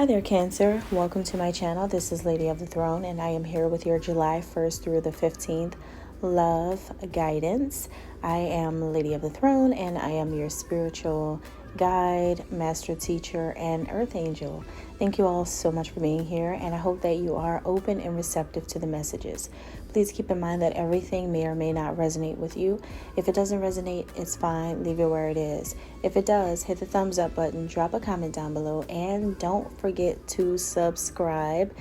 Hi there, Cancer. Welcome to my channel. This is Lady of the Throne, and I am here with your July 1st through the 15th love guidance. I am Lady of the Throne, and I am your spiritual guide, master teacher, and earth angel. Thank you all so much for being here, and I hope that you are open and receptive to the messages. Please keep in mind that everything may or may not resonate with you. If it doesn't resonate, it's fine. Leave it where it is. If it does, hit the thumbs up button, drop a comment down below, and don't forget to subscribe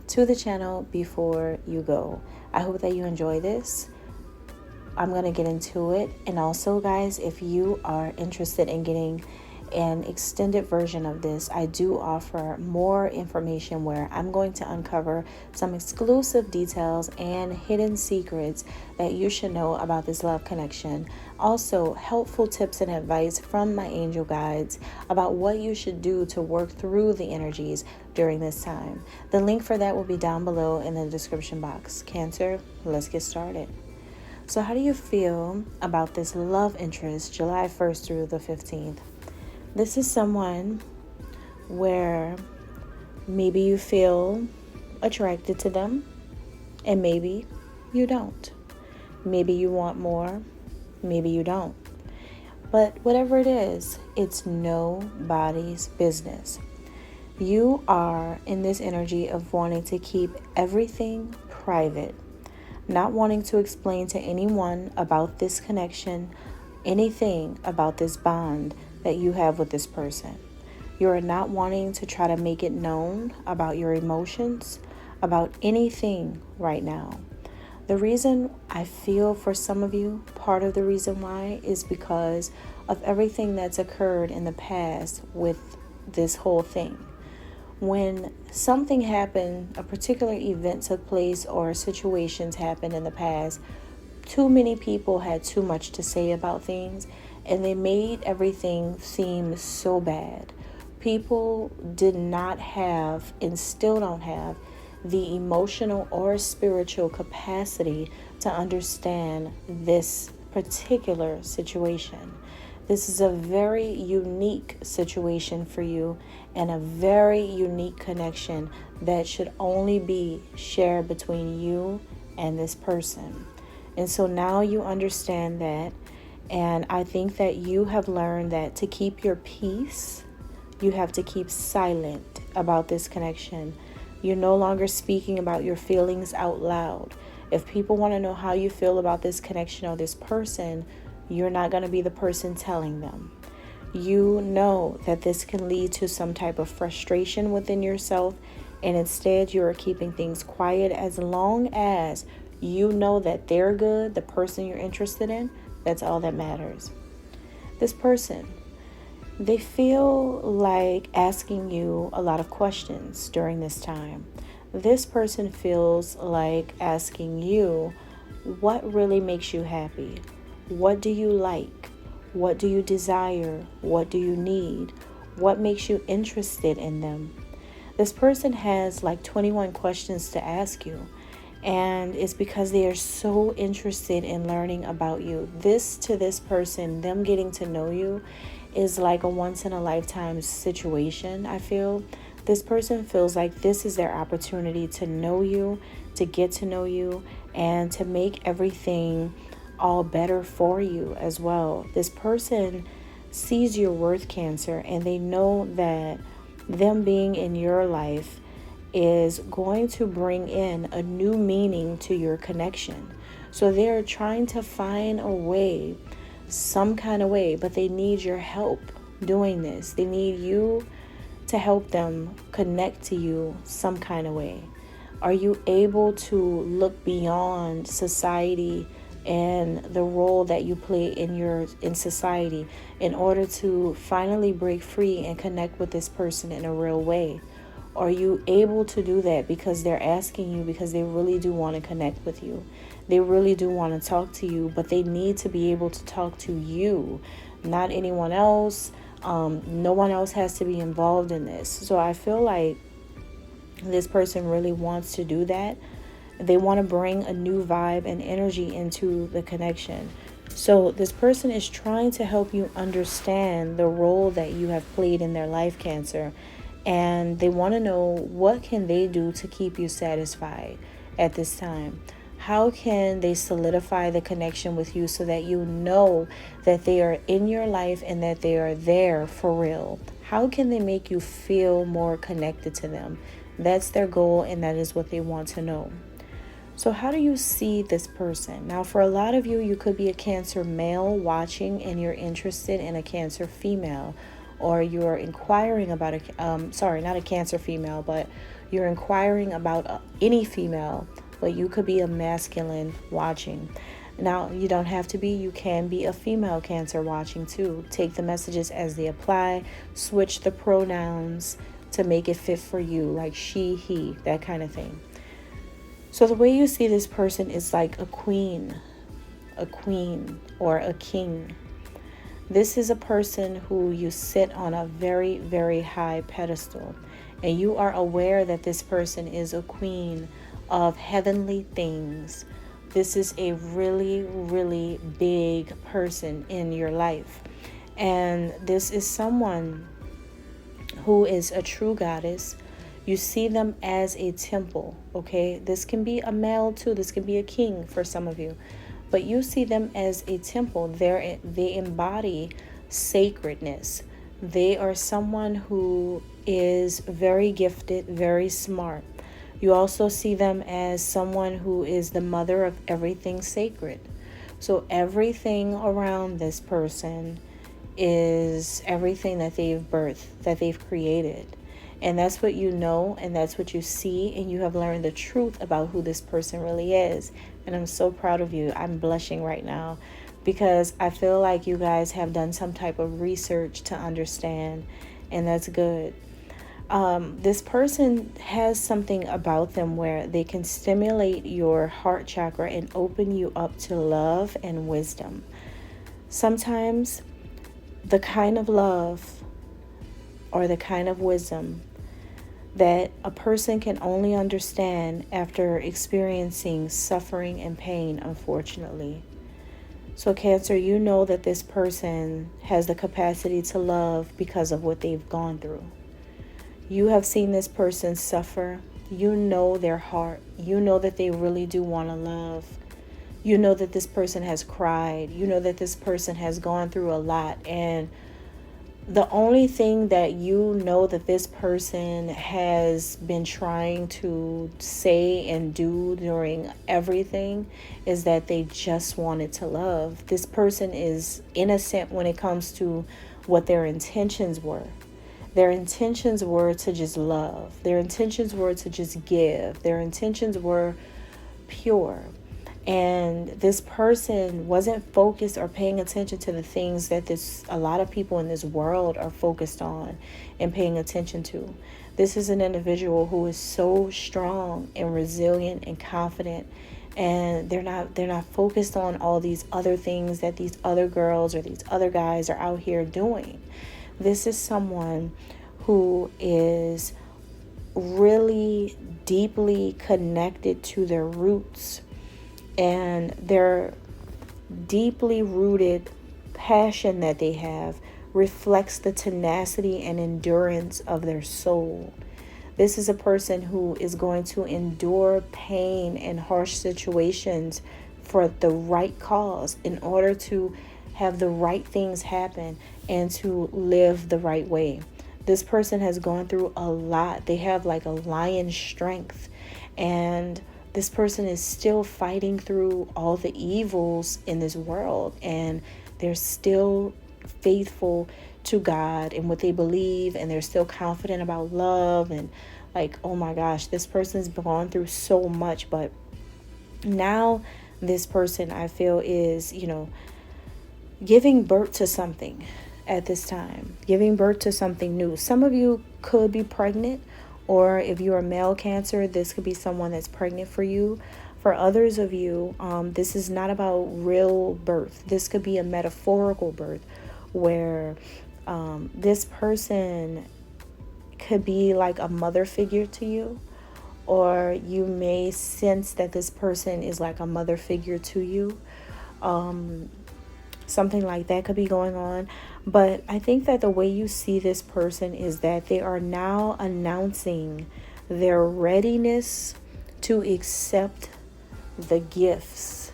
to the channel before you go. I hope that you enjoy this. I'm going to get into it. And also, guys, if you are interested in getting an extended version of this, I do offer more information where I'm going to uncover some exclusive details and hidden secrets that you should know about this love connection. Also, helpful tips and advice from my angel guides about what you should do to work through the energies during this time. The link for that will be down below in the description box. Cancer, let's get started. So how do you feel about this love interest July 1st through the 15th? This is someone where maybe you feel attracted to them and maybe you don't. Maybe you want more, maybe you don't. But whatever it is, it's nobody's business. You are in this energy of wanting to keep everything private, not wanting to explain to anyone about this connection, anything about this bond that you have with this person. You are not wanting to try to make it known about your emotions, about anything right now. The reason I feel for some of you, part of the reason why, is because of everything that's occurred in the past with this whole thing. When something happened, a particular event took place or situations happened in the past, too many people had too much to say about things, and they made everything seem so bad. People did not have and still don't have the emotional or spiritual capacity to understand this particular situation. This is a very unique situation for you and a very unique connection that should only be shared between you and this person. And so now you understand that. And I think that you have learned that to keep your peace, you have to keep silent about this connection. You're no longer speaking about your feelings out loud. If people want to know how you feel about this connection or this person, you're not going to be the person telling them. You know that this can lead to some type of frustration within yourself, and instead you are keeping things quiet as long as you know that they're good, the person you're interested in. That's all that matters. This person, they feel like asking you a lot of questions during this time. This person feels like asking you, what really makes you happy? What do you like? What do you desire? What do you need? What makes you interested in them? This person has like 21 questions to ask you. And it's because they are so interested in learning about you. This person, them getting to know you, is like a once in a lifetime situation, I feel. This person feels like this is their opportunity to know you, to get to know you, and to make everything all better for you as well. This person sees your worth, Cancer, and they know that them being in your life is going to bring in a new meaning to your connection. So they're trying to find a way, some kind of way, but they need your help doing this. They need you to help them connect to you some kind of way. Are you able to look beyond society and the role that you play in society in order to finally break free and connect with this person in a real way? Are you able to do that because they're asking you, because they really do want to connect with you? They really do want to talk to you, but they need to be able to talk to you, not anyone else. No one else has to be involved in this. So I feel like this person really wants to do that. They want to bring a new vibe and energy into the connection. So this person is trying to help you understand the role that you have played in their life, Cancer, and they want to know what can they do to keep you satisfied at this time. How can they solidify the connection with you so that you know that they are in your life and that they are there for real? How can they make you feel more connected to them? That's their goal, and that is what they want to know. So how do you see this person? Now, for a lot of you, you could be a Cancer male watching and you're interested in a Cancer female, or you're inquiring about not a Cancer female, but you're inquiring about any female, but you could be a masculine watching. Now, you don't have to be, you can be a female Cancer watching too. Take the messages as they apply, switch the pronouns to make it fit for you, like she, he, that kind of thing. So the way you see this person is like a queen or a king. This is a person who you sit on a very, very high pedestal, and you are aware that this person is a queen of heavenly things. This is a really, really big person in your life. And this is someone who is a true goddess. You see them as a temple, okay? This can be a male too. This can be a king for some of you. But you see them as a temple. They embody sacredness. They are someone who is very gifted, very smart. You also see them as someone who is the mother of everything sacred. So everything around this person is everything that they've birthed, that they've created. And that's what you know, and that's what you see, and you have learned the truth about who this person really is. And I'm so proud of you. I'm blushing right now because I feel like you guys have done some type of research to understand, and that's good. This person has something about them where they can stimulate your heart chakra and open you up to love and wisdom. Sometimes the kind of love or the kind of wisdom that a person can only understand after experiencing suffering and pain, unfortunately. So Cancer, you know that this person has the capacity to love because of what they've gone through. You have seen this person suffer. You know their heart. You know that they really do want to love. You know that this person has cried. You know that this person has gone through a lot, and the only thing that you know that this person has been trying to say and do during everything is that they just wanted to love. This person is innocent when it comes to what their intentions were. Their intentions were to just love. Their intentions were to just give. Their intentions were pure. And this person wasn't focused or paying attention to the things that a lot of people in this world are focused on and paying attention to. This is an individual who is so strong and resilient and confident, and they're not focused on all these other things that these other girls or these other guys are out here doing. This is someone who is really deeply connected to their roots. And their deeply rooted passion that they have reflects the tenacity and endurance of their soul. This is a person who is going to endure pain and harsh situations for the right cause in order to have the right things happen and to live the right way. This person has gone through a lot. They have like a lion's strength, and this person is still fighting through all the evils in this world, and they're still faithful to God and what they believe, and they're still confident about love. And like, oh my gosh, this person's gone through so much, but now this person, I feel, is, giving birth to something at this time, giving birth to something new. Some of you could be pregnant, or if you're a male Cancer, this could be someone that's pregnant for you. For others of you, this is not about real birth. This could be a metaphorical birth where this person could be like a mother figure to you, or you may sense that this person is like a mother figure to you. Something like that could be going on. But I think that the way you see this person is that they are now announcing their readiness to accept the gifts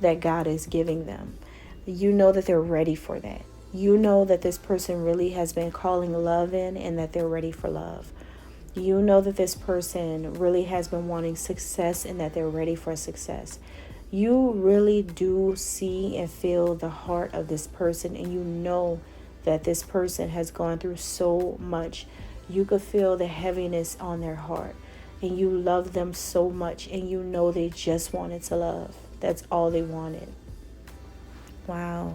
that God is giving them. You know that they're ready for that. You know that this person really has been calling love in and that they're ready for love. You know that this person really has been wanting success and that they're ready for success. You really do see and feel the heart of this person, and you know that this person has gone through so much. You could feel the heaviness on their heart, and you love them so much, and you know they just wanted to love. That's all they wanted. Wow.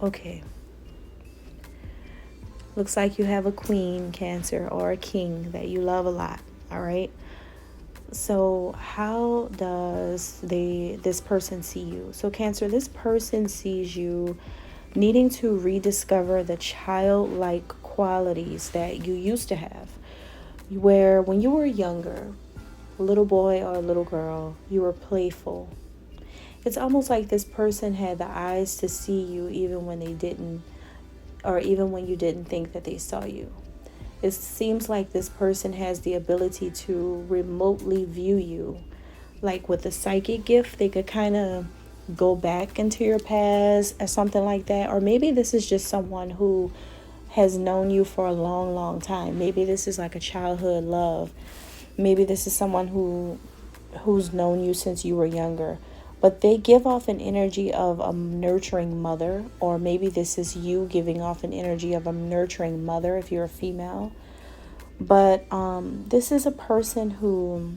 Okay. Looks like you have a queen, Cancer, or a king that you love a lot. All right. So how does this person see you? So Cancer, this person sees you needing to rediscover the childlike qualities that you used to have, where when you were younger, a little boy or a little girl, you were playful. It's almost like this person had the eyes to see you even when they didn't, or even when you didn't think that they saw you. It seems like this person has the ability to remotely view you. Like with the psychic gift, they could kind of go back into your past or something like that. Or maybe this is just someone who has known you for a long, long time. Maybe this is like a childhood love. Maybe this is someone who's known you since you were younger. But they give off an energy of a nurturing mother, or maybe this is you giving off an energy of a nurturing mother if you're a female. But this is a person who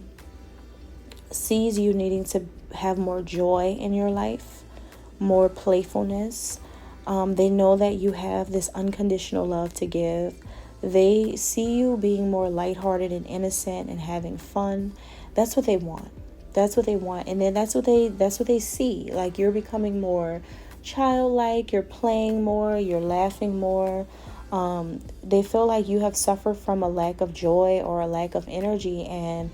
sees you needing to have more joy in your life, more playfulness. They know that you have this unconditional love to give. They see you being more lighthearted and innocent and having fun. That's what they want. That's what they want. And then that's what they see. Like you're becoming more childlike, you're playing more, you're laughing more. They feel like you have suffered from a lack of joy or a lack of energy, and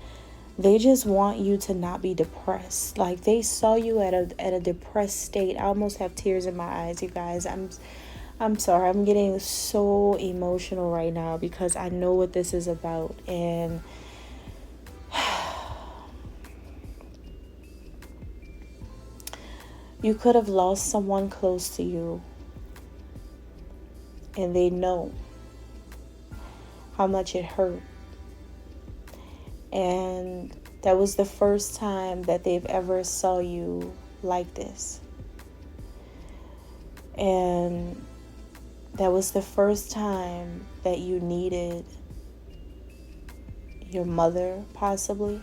they just want you to not be depressed. Like they saw you at a depressed state. I almost have tears in my eyes, you guys. I'm sorry. I'm getting so emotional right now because I know what this is about. And you could have lost someone close to you, and they know how much it hurt. And that was the first time that they've ever saw you like this. And that was the first time that you needed your mother, possibly,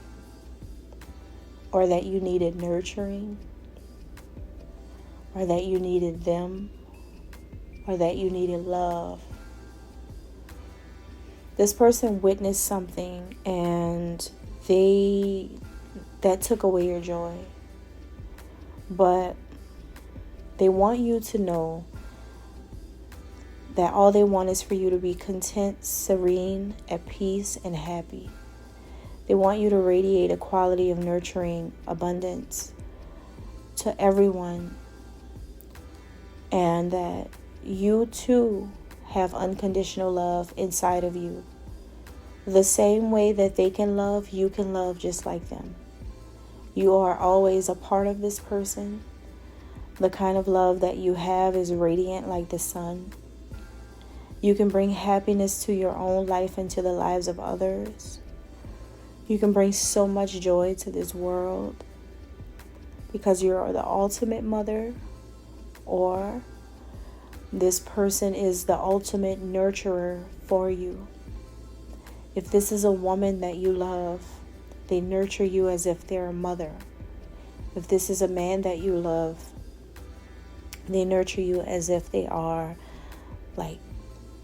or that you needed nurturing, or that you needed them, or that you needed love. This person witnessed something, and that took away your joy. But they want you to know that all they want is for you to be content, serene, at peace, and happy. They want you to radiate a quality of nurturing abundance to everyone, and that you too have unconditional love inside of you. The same way that they can love, you can love just like them. You are always a part of this person. The kind of love that you have is radiant like the sun. You can bring happiness to your own life and to the lives of others. You can bring so much joy to this world because you're the ultimate mother, or this person is the ultimate nurturer for you. If this is a woman that you love, they nurture you as if they're a mother. If this is a man that you love, they nurture you as if they are like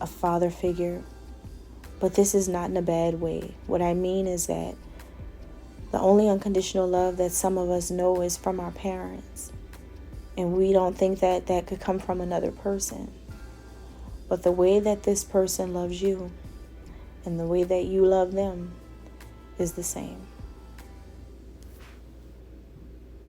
a father figure. But this is not in a bad way. What I mean is that the only unconditional love that some of us know is from our parents. And we don't think that that could come from another person. But the way that this person loves you and the way that you love them is the same.